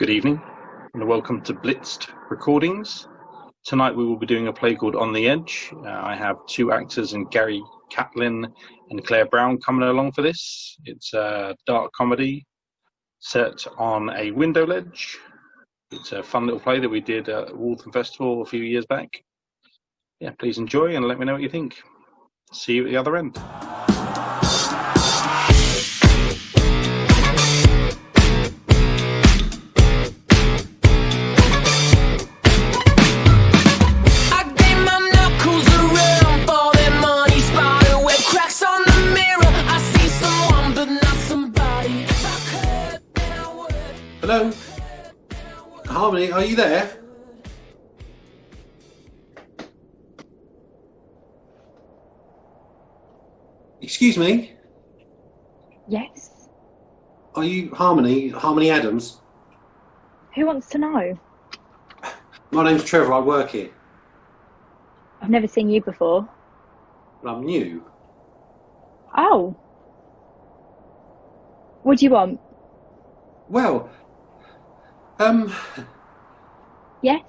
Good evening, and welcome to Blitzed Recordings. Tonight we will be doing a play called On the Edge. I have two actors in Gary Catlin and Claire Brown coming along for this. It's a dark comedy set on a window ledge. It's a fun little play that we did at Waltham Festival a few years back. Yeah, please enjoy and let me know what you think. See you at the other end. Hello? Harmony, are you there? Excuse me? Yes. Are you Harmony? Harmony Adams? Who wants to know? My name's Trevor, I work here. I've never seen you before. But I'm new. Oh. What do you want? Well, Yes?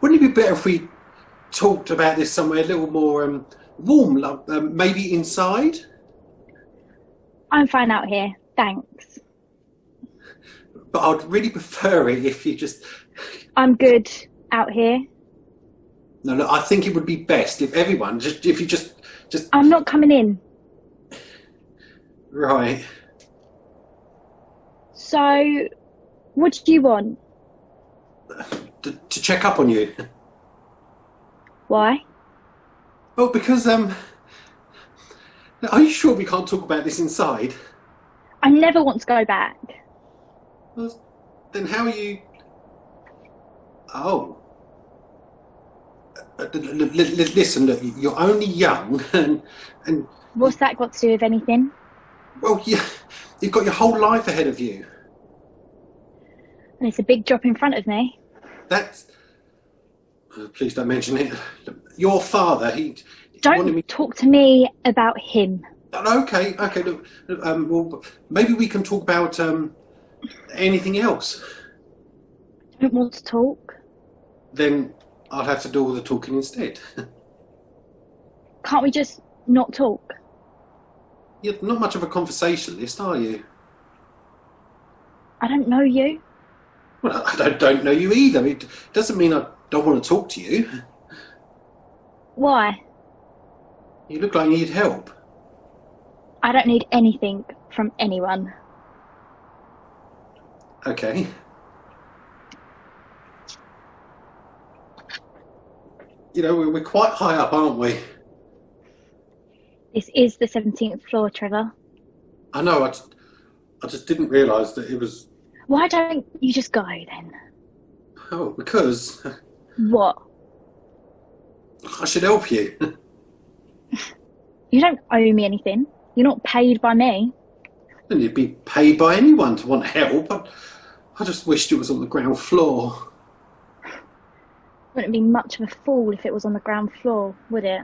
wouldn't it be better if we talked about this somewhere a little more warm, like, maybe inside? I'm fine out here, thanks. But I'd really prefer it if you just... I'm good out here. No, look, I think it would be best if everyone, if you just... I'm not coming in. Right. So, what do you want? To check up on you. Why? Oh, because, are you sure we can't talk about this inside? I never want to go back. Well, then how are you... Oh. Listen, look, you're only young, and... What's that got to do with anything? Well, you've got your whole life ahead of you. And it's a big drop in front of me. That's... please don't mention it. Your father, he Don't wanted me... talk to me about him. Okay, look, well, maybe we can talk about, anything else. I don't want to talk. Then I'll have to do all the talking instead. Can't we just not talk? You're not much of a conversationalist, are you? I don't know you. Well, I don't know you either. It doesn't mean I don't want to talk to you. Why? You look like you need help. I don't need anything from anyone. Okay. You know, we're quite high up, aren't we? This is the 17th floor, Trevor. I know, I just didn't realise that it was... Why don't you just go then? Oh, because What? I should help you. You don't owe me anything. You're not paid by me. And you'd be paid by anyone to want help. I just wished it was on the ground floor. Wouldn't be much of a fool if it was on the ground floor, would it?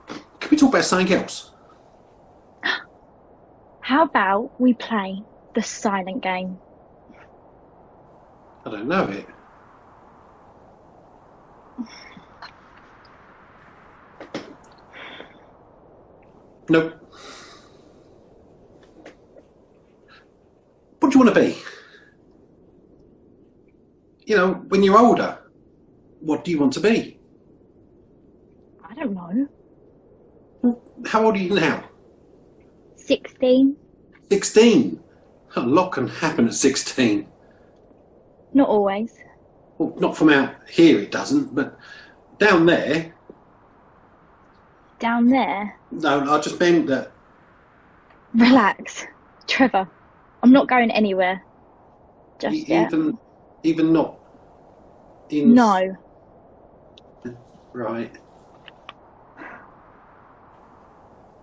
Can we talk about something else? How about we play the silent game? I don't know it. Nope. What do you want to be? You know, when you're older, what do you want to be? I don't know. Well, how old are you now? 16? 16. A lot can happen at 16. Not always. Well, not from out here it doesn't, but down there... Down there? No, I just meant that... Relax. Trevor, I'm not going anywhere. Just yet. Even not in... No. Right.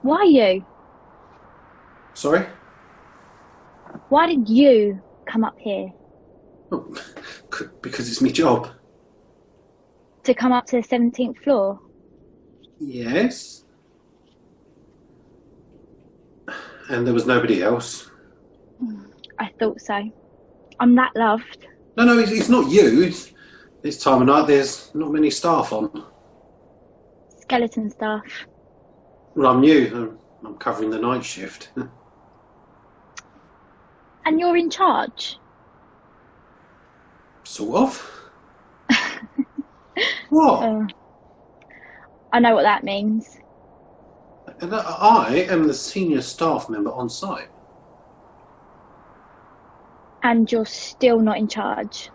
Why you? Sorry? Why did you come up here? Oh, because it's my job. To come up to the 17th floor? Yes. And there was nobody else. I thought so. I'm that loved. No, it's not you. It's this time of night. There's not many staff on. Skeleton staff. Well, I'm new. I'm covering the night shift. And you're in charge? Sort of. What? I know what that means. And I am the senior staff member on site. And you're still not in charge?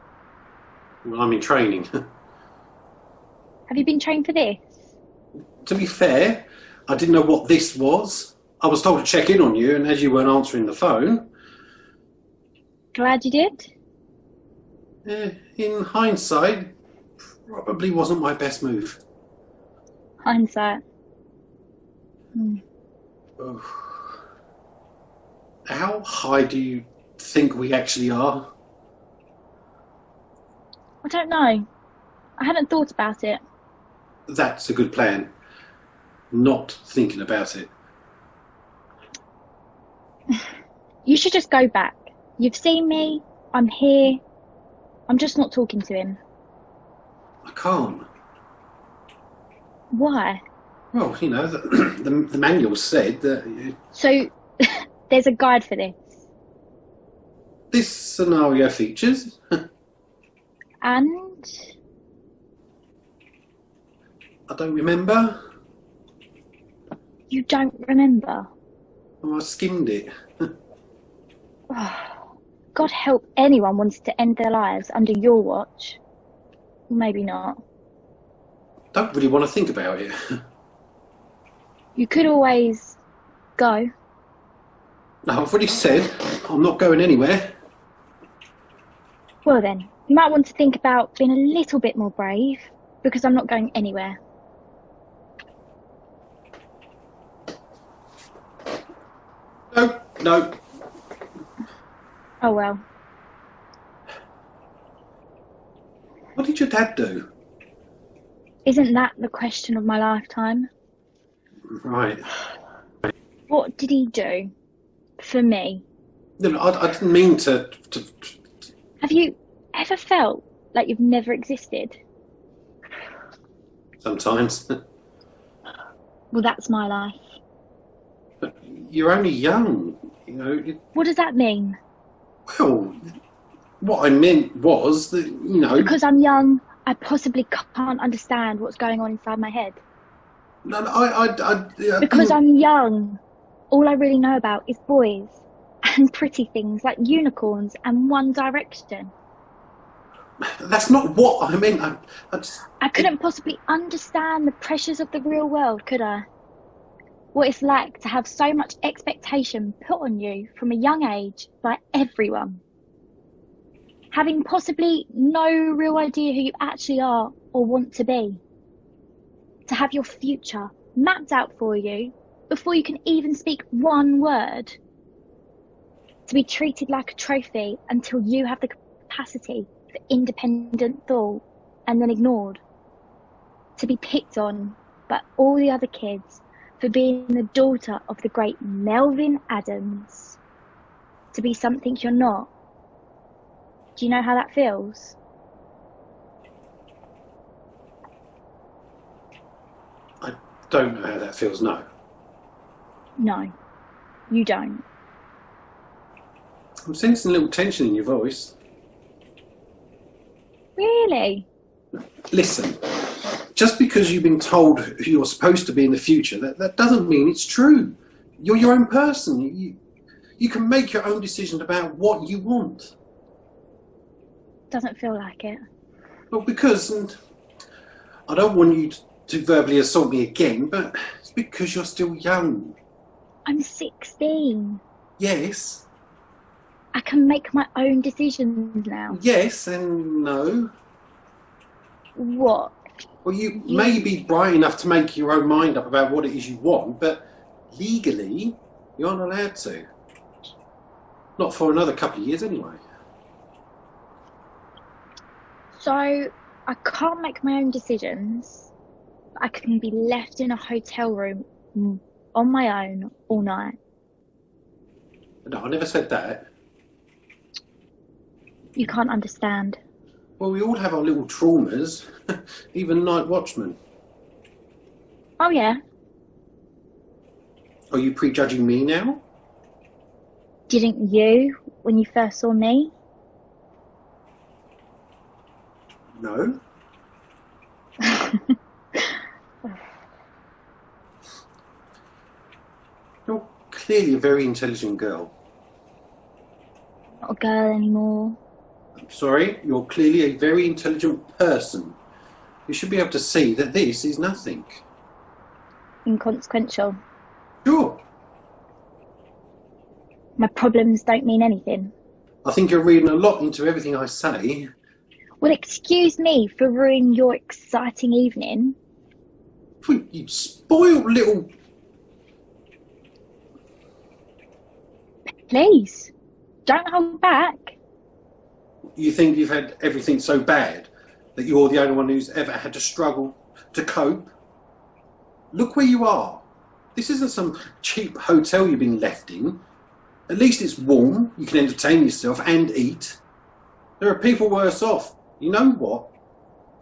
Well, I'm in training. Have you been trained for this? To be fair, I didn't know what this was. I was told to check in on you, and as you weren't answering the phone... Glad you did. In hindsight, probably wasn't my best move. Hindsight. Oh. How high do you think we actually are? I don't know. I hadn't thought about it. That's a good plan. Not thinking about it. You should just go back. You've seen me. I'm here. I'm just not talking to him. I can't. Why? Well, you know, the manual said that... So, there's a guide for this. This scenario features... And? I don't remember. You don't remember? Oh, I skimmed it. God help anyone wanted to end their lives under your watch. Maybe not. Don't really want to think about it. You could always go. No, I've already said I'm not going anywhere. Well then, you might want to think about being a little bit more brave, because I'm not going anywhere. No. Oh well. What did your dad do? Isn't that the question of my lifetime? Right. What did he do? For me? No, I didn't mean to... Have you ever felt like you've never existed? Sometimes. Well, that's my life. But you're only young, you know. What does that mean? Well, what I meant was that, you know... Because I'm young, I possibly can't understand what's going on inside my head. No, I Because I'm young, all I really know about is boys and pretty things like unicorns and One Direction. That's not what I meant. I couldn't possibly understand the pressures of the real world, could I? What it's like to have so much expectation put on you from a young age by everyone. Having possibly no real idea who you actually are or want to be. To have your future mapped out for you before you can even speak one word. To be treated like a trophy until you have the capacity for independent thought and then ignored. To be picked on by all the other kids for being the daughter of the great Melvin Adams. To be something you're not. Do you know how that feels? I don't know how that feels, no. No, you don't. I'm sensing a little tension in your voice. Really? Listen, just because you've been told who you're supposed to be in the future, that doesn't mean it's true. You're your own person. You can make your own decisions about what you want. Doesn't feel like it. Well, because, and I don't want you to verbally assault me again, but it's because you're still young. I'm 16. Yes. I can make my own decisions now. Yes and no. What? Well, you may be bright enough to make your own mind up about what it is you want, but legally, you're not allowed to. Not for another couple of years anyway. So, I can't make my own decisions. I can be left in a hotel room on my own all night. No, I never said that. You can't understand. Well, we all have our little traumas, even night watchmen. Oh yeah, Are you prejudging me now? didn't you when you first saw me? No. You're clearly a very intelligent girl. Not a girl anymore. I'm sorry, you're clearly a very intelligent person. You should be able to see that this is nothing. Inconsequential. Sure. My problems don't mean anything. I think you're reading a lot into everything I say. Well, excuse me for ruining your exciting evening. You spoiled little... Please, don't hold back. You think you've had everything so bad that you're the only one who's ever had to struggle to cope? Look where you are. This isn't some cheap hotel you've been left in. At least it's warm, you can entertain yourself and eat. There are people worse off. You know what?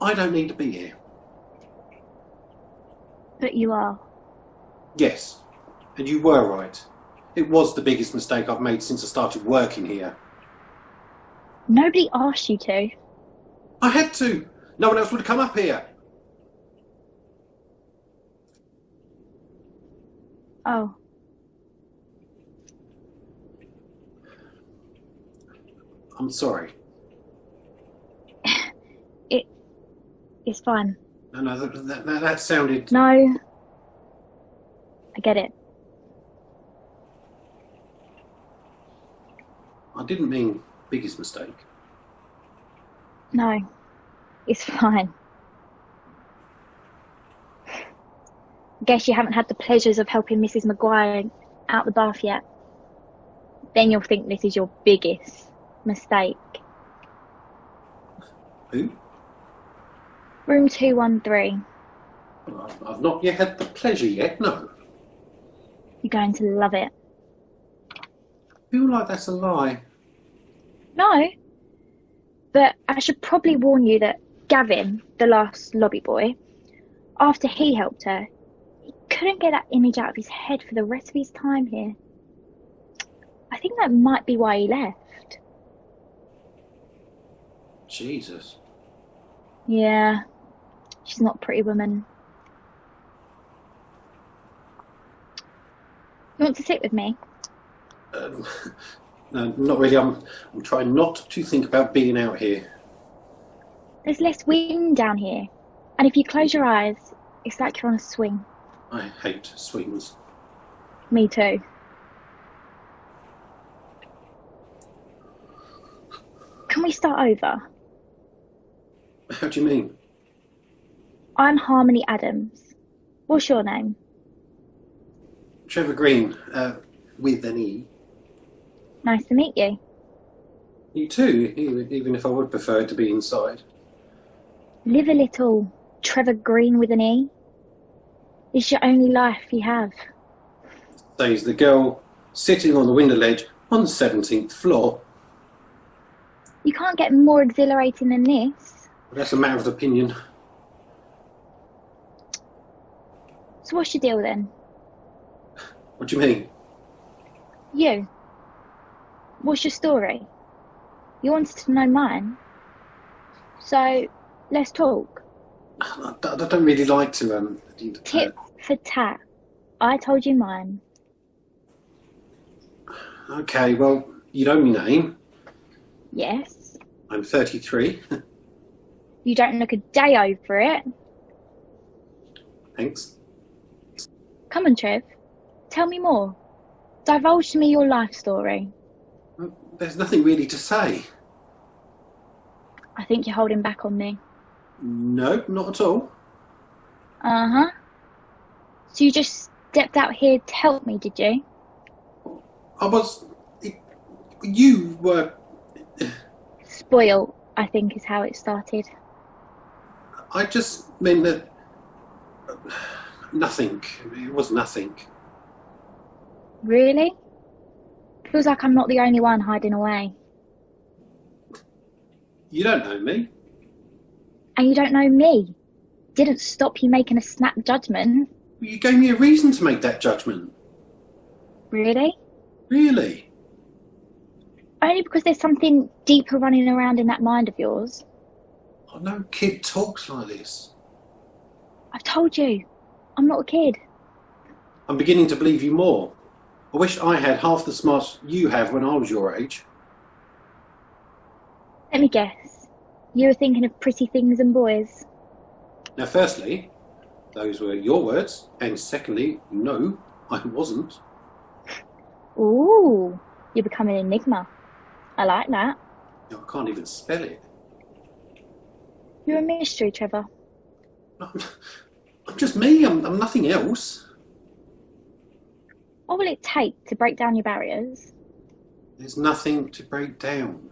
I don't need to be here. But you are. Yes, and you were right. It was the biggest mistake I've made since I started working here. Nobody asked you to. I had to. No one else would have come up here. Oh. I'm sorry. It's fine. No, that sounded... No. I get it. I didn't mean biggest mistake. No. It's fine. Guess you haven't had the pleasures of helping Mrs. Maguire out the bath yet. Then you'll think this is your biggest mistake. Who? Room 213. I've not yet had the pleasure yet, no. You're going to love it. I feel like that's a lie. No. But I should probably warn you that Gavin, the last lobby boy, after he helped her, he couldn't get that image out of his head for the rest of his time here. I think that might be why he left. Jesus. Yeah. She's not a pretty woman. You want to sit with me? No, not really. I'm trying not to think about being out here. There's less wind down here. And if you close your eyes, it's like you're on a swing. I hate swings. Me too. Can we start over? How do you mean? I'm Harmony Adams. What's your name? Trevor Green, with an E. Nice to meet you. You too, even if I would prefer it to be inside. Live a little, Trevor Green with an E. It's your only life you have. Says the girl sitting on the window ledge on the 17th floor. You can't get more exhilarating than this. That's a matter of opinion. So what's your deal then? What do you mean? You. What's your story? You wanted to know mine. So, let's talk. I don't really like to, Tit for tat. I told you mine. Okay, well, you know my name. Yes. I'm 33. You don't look a day over it. Thanks. Come on, Trev. Tell me more. Divulge to me your life story. There's nothing really to say. I think you're holding back on me. No, not at all. Uh-huh. So you just stepped out here to help me, did you? You were... Spoil, I think, is how it started. I just meant that... Nothing. It was nothing. Really? Feels like I'm not the only one hiding away. You don't know me. And you don't know me. Didn't stop you making a snap judgment. You gave me a reason to make that judgment. Really? Really? Only because there's something deeper running around in that mind of yours. Oh, no kid talks like this. I've told you, I'm not a kid. I'm beginning to believe you more. I wish I had half the smarts you have when I was your age. Let me guess. You were thinking of pretty things and boys. Now, firstly, those were your words, and secondly, no, I wasn't. Ooh, you're becoming an enigma. I like that. No, I can't even spell it. You're a mystery, Trevor. I'm just me, I'm nothing else. What will it take to break down your barriers? There's nothing to break down.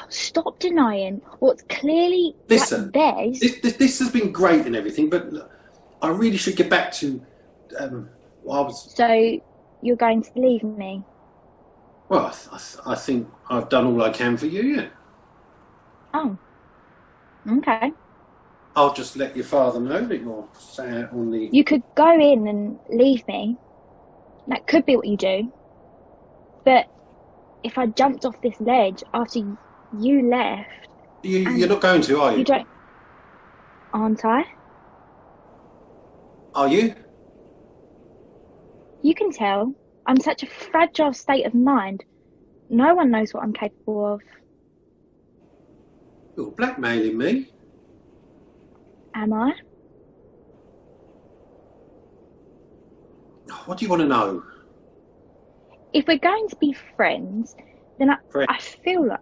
Stop denying what's clearly Listen, theirs. this has been great and everything, but I really should get back to what I was... So, you're going to leave me? Well, I think I've done all I can for you, yeah. Oh. Okay. I'll just let your father know that you're sat on the... You could go in and leave me. That could be what you do. But if I jumped off this ledge after you left... You're not going to, are you? You don't... Aren't I? Are you? You can tell. I'm such a fragile state of mind. No one knows what I'm capable of. You're blackmailing me. Am I? What do you want to know? If we're going to be friends, then Friends? I feel like...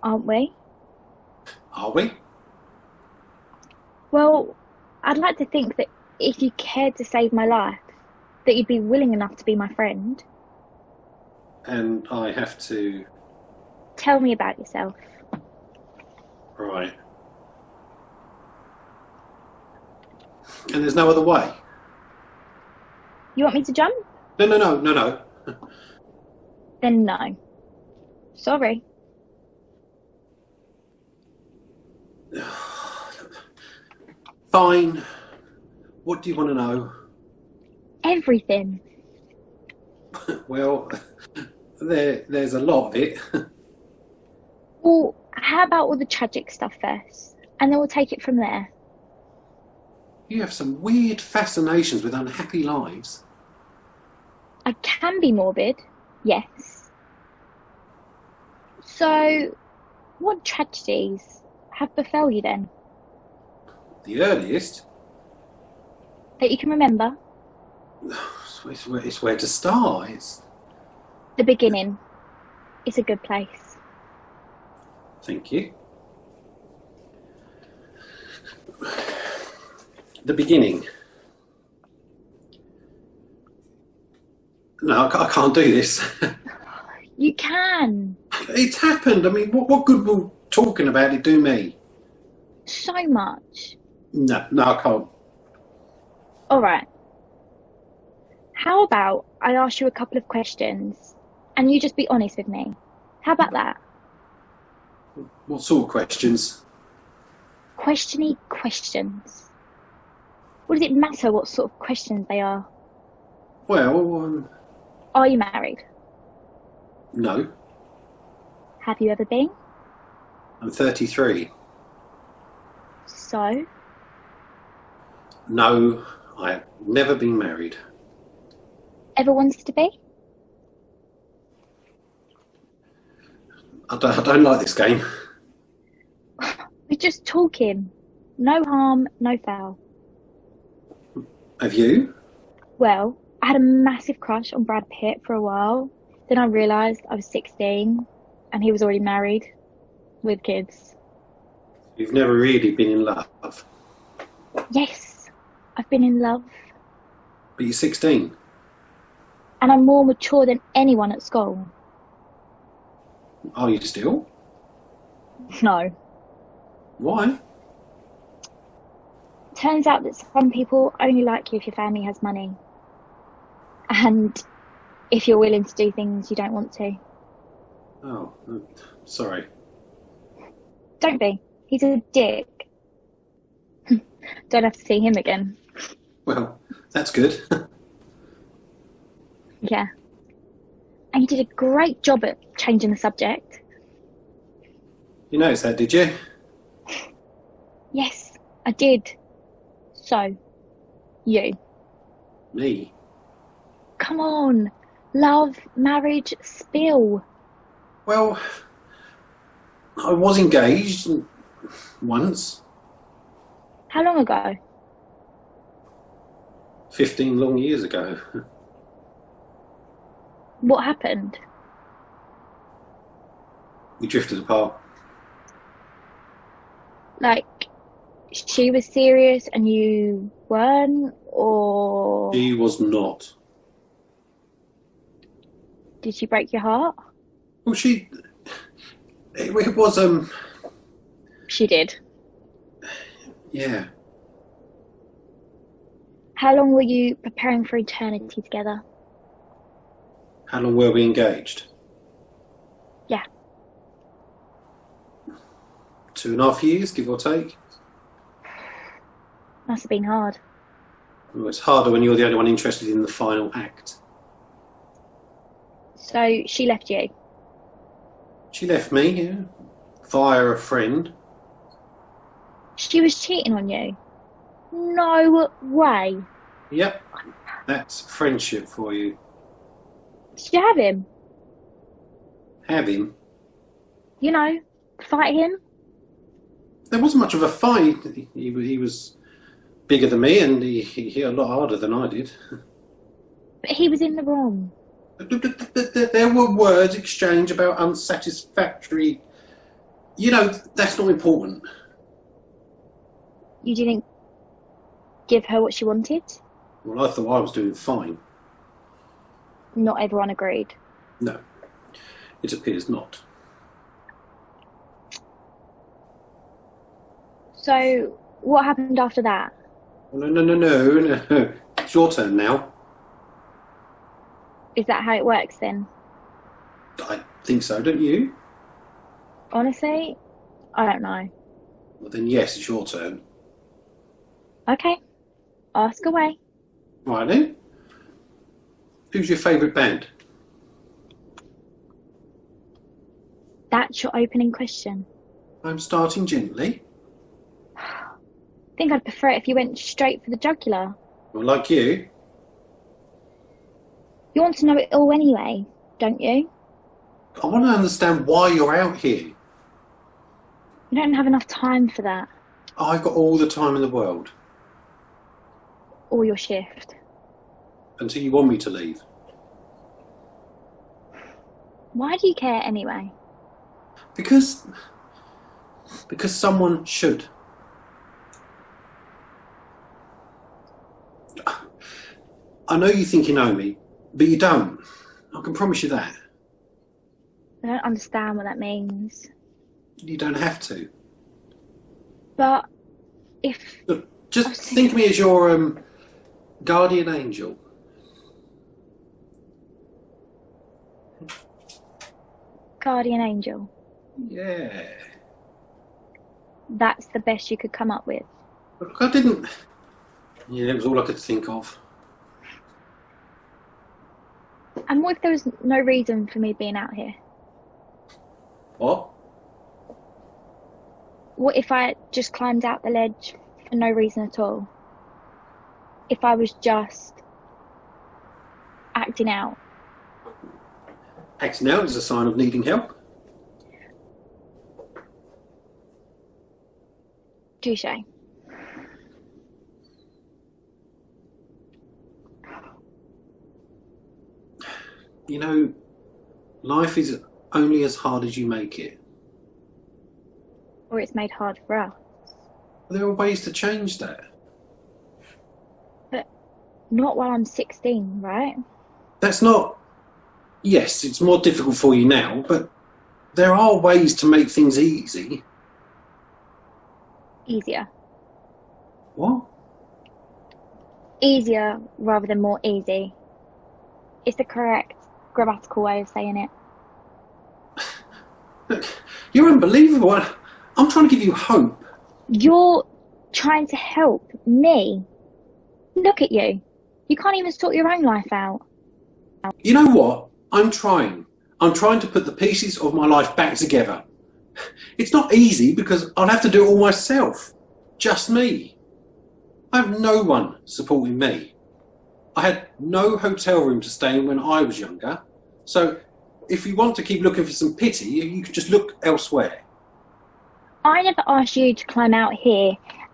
Aren't we? Are we? Well, I'd like to think that if you cared to save my life, that you'd be willing enough to be my friend. And I have to... Tell me about yourself. Right. And there's no other way? You want me to jump? No. Then no. Sorry. Fine. What do you want to know? Everything. Well, there's a lot of it. Well, how about all the tragic stuff first? And then we'll take it from there. You have some weird fascinations with unhappy lives. I can be morbid, yes. So, what tragedies have befell you then? The earliest? That you can remember? It's where to start. It's... The beginning. It's a good place. Thank you. The beginning. No, I can't do this. You can. It's happened. I mean, what good will talking about it do me? So much. No, I can't. All right. How about I ask you a couple of questions and you just be honest with me? How about that? What sort of questions? Questiony questions. What does it matter what sort of questions they are? Well, Are you married? no. Have you ever been? I'm 33. So? No, I've never been married. Ever wanted to be? I don't like this game. We're just talking. No harm, no foul. Have you? Well, I had a massive crush on Brad Pitt for a while. Then I realised I was 16 and he was already married with kids. You've never really been in love, Yes, I've been in love. but you're 16. And I'm more mature than anyone at school. Are you still? No. Why? Turns out that some people only like you if your family has money. And if you're willing to do things you don't want to. Oh, sorry. Don't be. He's a dick. Don't have to see him again. Well, that's good. Yeah. And you did a great job at changing the subject. You noticed that, did you? Yes, I did. So, you. Me? Come on. Love, marriage, spill. Well, I was engaged once. How long ago? 15 long years ago. What happened? We drifted apart. Like, she was serious and you weren't, or She was not. did she break your heart? Well, it was, She did. yeah. How long were you preparing for eternity together? How long were we engaged? Yeah. 2.5 years, give or take. Must have been hard. Well, it's harder when you're the only one interested in the final act. So she left you. She left me, yeah, via a friend. She was cheating on you. No way. Yep, that's friendship for you. Did you have him? Have him. You know, fight him? There wasn't much of a fight. He was bigger than me, and he hit a lot harder than I did. But he was in the wrong. There were words exchanged about unsatisfactory. You know, that's not important. You didn't give her what she wanted? Well, I thought I was doing fine. Not everyone agreed. No, it appears not. So, what happened after that? No. It's your turn now. Is that how it works then? I think so, don't you? Honestly, I don't know. Well, then yes, it's your turn. Okay, ask away. Right then. Who's your favourite band? That's your opening question. I'm starting gently. I think I'd prefer it if you went straight for the jugular. Well, like you. You want to know it all anyway, don't you? I want to understand why you're out here. You don't have enough time for that. I've got all the time in the world. Or your shift. Until you want me to leave. Why do you care anyway? Because someone should. I know you think you know me, but you don't. I can promise you that. I don't understand what that means. You don't have to. But if... Look, just think of me as your guardian angel. Guardian angel. Yeah. That's the best you could come up with. Look, I didn't... Yeah, it was all I could think of. And what if there was no reason for me being out here? What? What if I just climbed out the ledge for no reason at all? If I was just acting out? Acting out is a sign of needing help. Touche. You know, life is only as hard as you make it. Or it's made hard for us. There are ways to change that. But not while I'm 16, right? That's not... Yes, it's more difficult for you now, but there are ways to make things easy. Easier. What? Easier rather than more easy. It's the correct grammatical way of saying it. You're unbelievable. I'm trying to give you hope. You're trying to help me. Look at you. You can't even sort your own life out. You know what? I'm trying. I'm trying to put the pieces of my life back together. It's not easy because I'll have to do it all myself. Just me. I have no one supporting me. I had no hotel room to stay in when I was younger. So if you want to keep looking for some pity, you could just look elsewhere. I never asked you to climb out here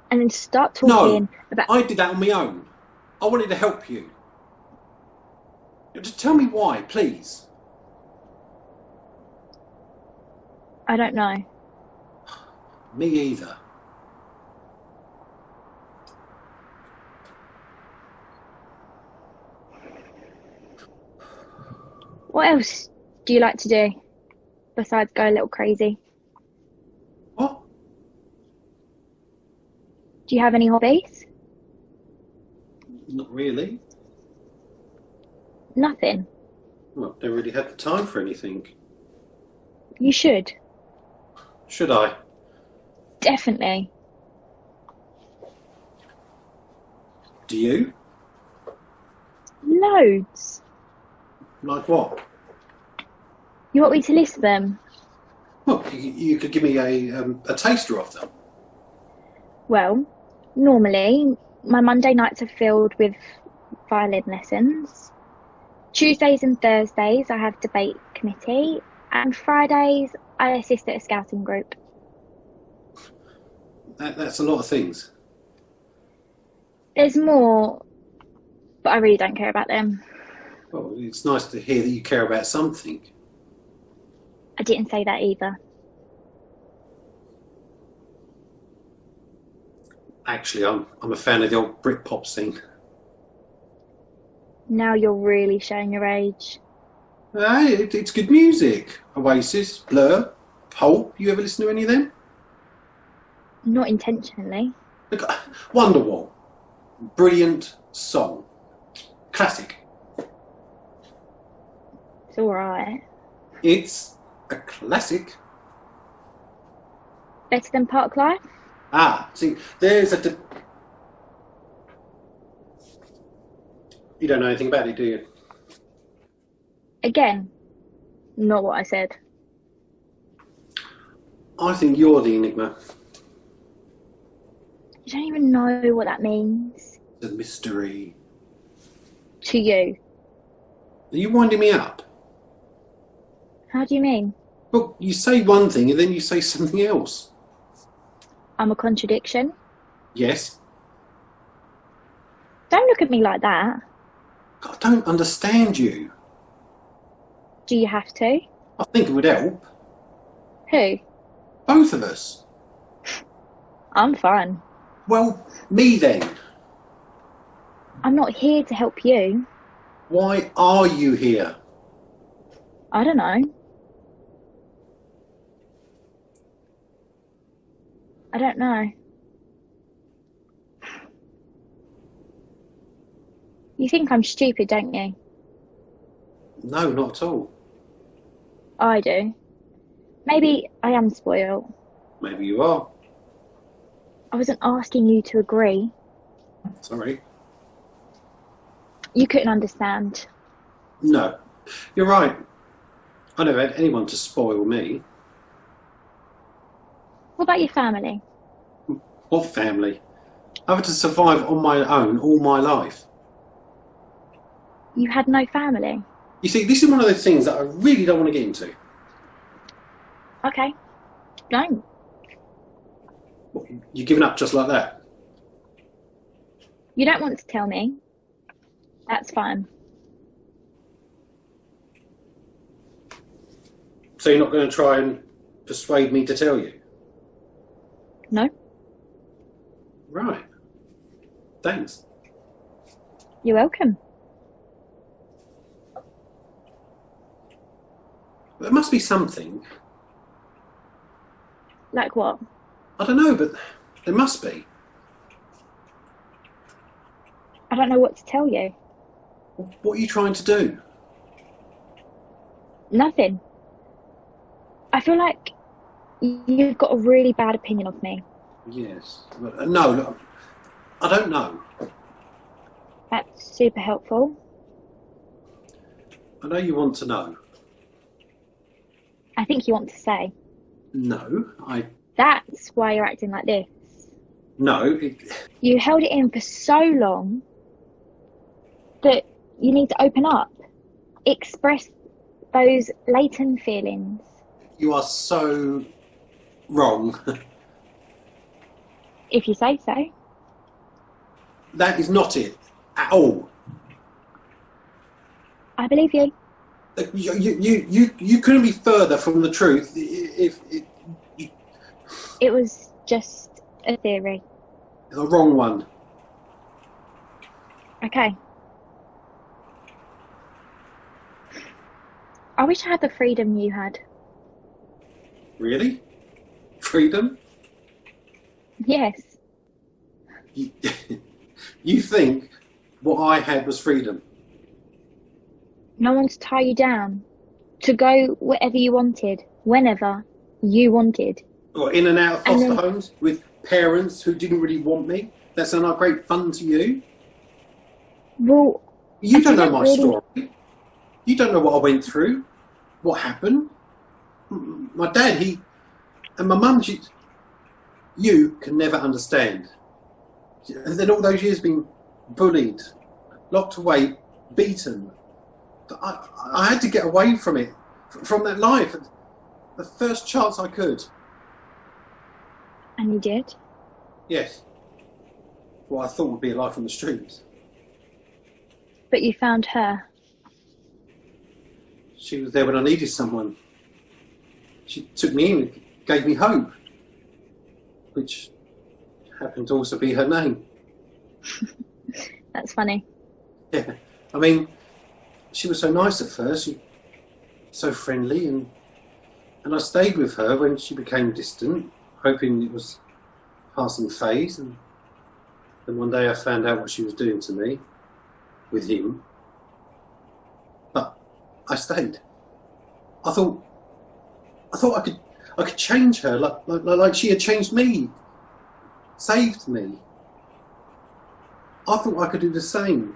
and then start talking about... I did that on my own. I wanted to help you. Just tell me why, please. I don't know. Me either. What else do you like to do besides go a little crazy? What? Do you have any hobbies? Not really. Nothing. Well, I don't really have the time for anything. You should. Should I? Definitely. Do you? Loads. Like what? You want me to list them? Well, you could give me a taster of them. Well, normally my Monday nights are filled with violin lessons. Tuesdays and Thursdays I have debate committee, and Fridays I assist at a scouting group. That's a lot of things. There's more, but I really don't care about them. Well, it's nice to hear that you care about something. I didn't say that either. Actually, I'm a fan of the old Britpop scene. Now you're really showing your age. Hey, it's good music. Oasis, Blur, Pulp. You ever listen to any of them? Not intentionally. Look, Wonderwall. Brilliant song. Classic. It's alright. It's a classic. Better than Park Life? Ah, see, there's You don't know anything about it, do you? Again, not what I said. I think you're the enigma. You don't even know what that means. The mystery. To you. Are you winding me up? How do you mean? Well, you say one thing and then you say something else. I'm a contradiction? Yes. Don't look at me like that. I don't understand you. Do you have to? I think it would help. Who? Both of us. I'm fine. Well, me then. I'm not here to help you. Why are you here? I don't know. I don't know. You think I'm stupid, don't you? No, not at all. I do. Maybe I am spoiled. Maybe you are. I wasn't asking you to agree. Sorry. You couldn't understand. No, you're right. I never had anyone to spoil me. What about your family? What family? I've had to survive on my own all my life. You had no family? You see, this is one of those things that I really don't want to get into. Okay. Don't. What, you're giving up just like that? You don't want to tell me. That's fine. So you're not going to try and persuade me to tell you? No? Right. Thanks. You're welcome. There must be something. Like what? I don't know, but there must be. I don't know what to tell you. What are you trying to do? Nothing. I feel like you've got a really bad opinion of me. Yes. No, look, I don't know. That's super helpful. I know you want to know. I think you want to say. No, That's why you're acting like this. No. You held it in for so long that you need to open up. Express those latent feelings. You are so wrong. If you say so. That is not it at all. I believe you. You couldn't be further from the truth if It was just a theory. the wrong one. Okay. I wish I had the freedom you had. Really? Freedom? Yes. You, you think what I had was freedom? No one to tie you down. To go wherever you wanted, whenever you wanted. Or in and out of And foster then- homes with parents who didn't really want me? That sound like great fun to you? Well, You I don't know didn't my really- story. You don't know what I went through, what happened. My dad, and my mum, you can never understand. And then all those years being bullied, locked away, beaten. I had to get away from it, from that life, the first chance I could. And you did? Yes. What I thought would be a life on the streets. But you found her. She was there when I needed someone. She took me in and gave me hope, which happened to also be her name. That's funny. Yeah, I mean, she was so nice at first, so friendly, and I stayed with her when she became distant, hoping it was a passing phase. And then one day I found out what she was doing to me, with him. But I stayed. I thought I could change her, like she had changed me, saved me. I thought I could do the same.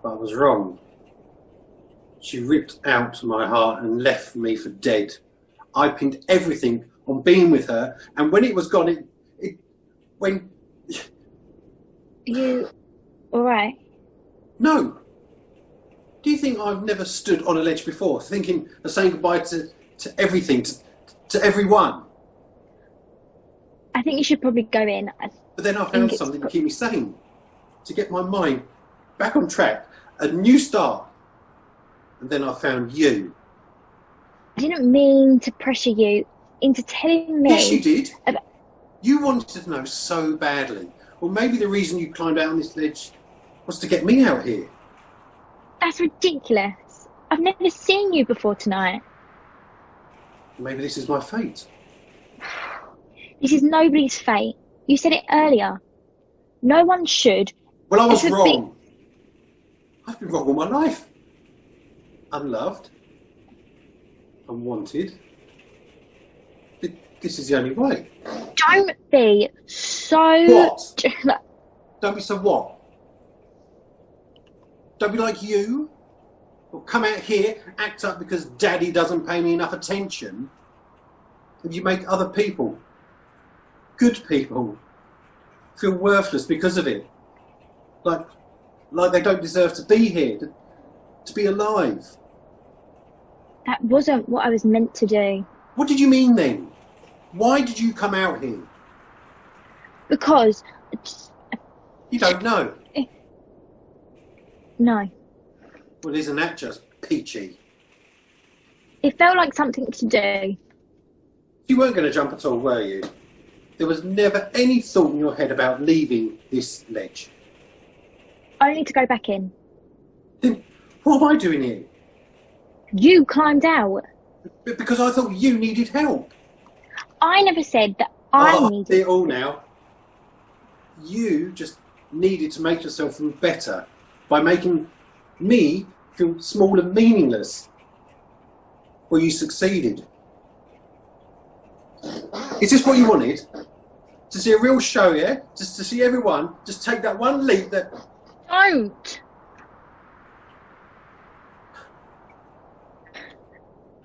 But I was wrong. She ripped out my heart and left me for dead. I pinned everything on being with her, and when it was gone, when... You alright? No. Do you think I've never stood on a ledge before, thinking of saying goodbye to everything, to everyone? I think you should probably go in. But then I think found it's something to keep me sane, to get my mind back on track, a new start. And then I found you. I didn't mean to pressure you into telling me. Yes, you did. about- You wanted to know so badly. Or maybe the reason you climbed out on this ledge was to get me out here. That's ridiculous. I've never seen you before tonight. Maybe this is my fate. This is nobody's fate. You said it earlier. No one should. Well, I was It would be- wrong. I've been wrong all my life. Unloved. Unwanted. This is the only way. Don't be so. What? Don't be so what? Don't be like you. Or come out here, act up because daddy doesn't pay me enough attention. And you make other people, good people, feel worthless because of it. Like they don't deserve to be here, to be alive. That wasn't what I was meant to do. What did you mean then? Why did you come out here? Because. You don't know. No. Well, isn't that just peachy? It felt like something to do. You weren't going to jump at all, were you? There was never any thought in your head about leaving this ledge. Only to go back in. Then what am I doing here? You climbed out. Because I thought you needed help. I never said that I see needed. it all now. You just needed to make yourself feel better by making me feel small and meaningless. Well, you succeeded. Is this what you wanted? To see a real show, yeah? Just to see everyone just take that one leap that... Don't!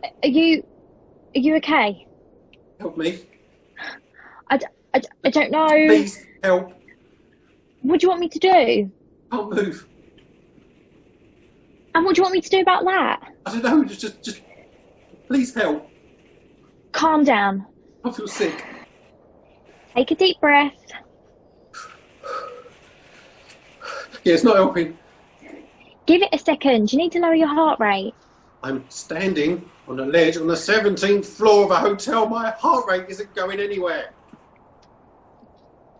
Are you okay? Help me. I don't know. Please, help. What do you want me to do? Can't move. And what do you want me to do about that? I don't know, just... Please help. Calm down. I feel sick. Take a deep breath. Yeah, it's not helping. Give it a second. You need to lower your heart rate. I'm standing on a ledge on the 17th floor of a hotel. My heart rate isn't going anywhere.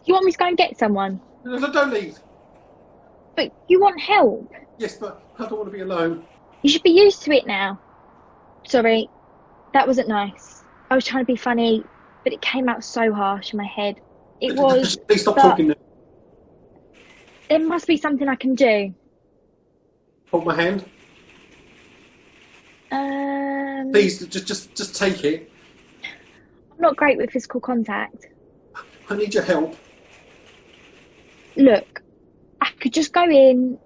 You want me to go and get someone? No, don't leave. But you want help. Yes, but I don't want to be alone. You should be used to it now. Sorry, that wasn't nice. I was trying to be funny, but it came out so harsh in my head. It was. Please stop but talking now. there must be something I can do. Hold my hand. Please, just take it. I'm not great with physical contact. I need your help. Look, I could just go in,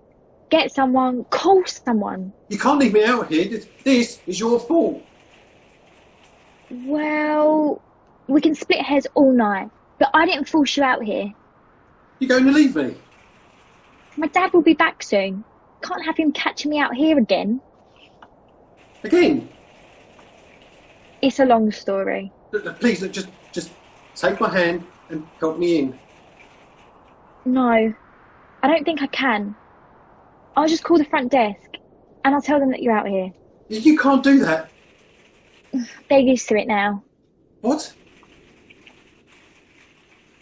get someone, call someone. You can't leave me out here. This is your fault. Well, we can split hairs all night, but I didn't force you out here. You're going to leave me? My dad will be back soon. Can't have him catching me out here again. Again? It's a long story. Please, just take my hand and help me in. No, I don't think I can. I'll just call the front desk and I'll tell them that you're out here. You can't do that. They're used to it now. What?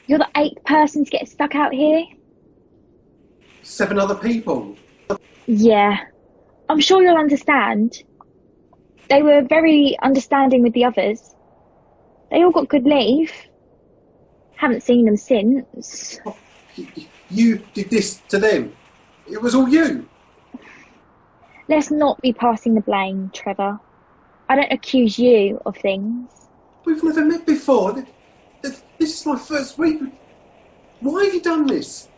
You're the 8th person to get stuck out here? 7 other people. Yeah, I'm sure you'll understand. They were very understanding with the others. They all got good leave. Haven't seen them since. You did this to them. It was all you. Let's not be passing the blame, Trevor. I don't accuse you of things. We've never met before. This is my first week. Why have you done this?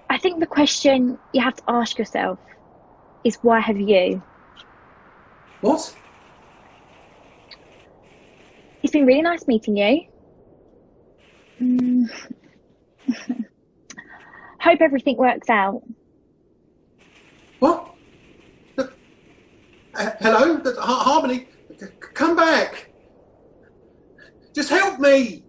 I think the question you have to ask yourself is, why have you? What? It's been really nice meeting you. Hope everything works out. What? Hello? Harmony? Come back! Just help me!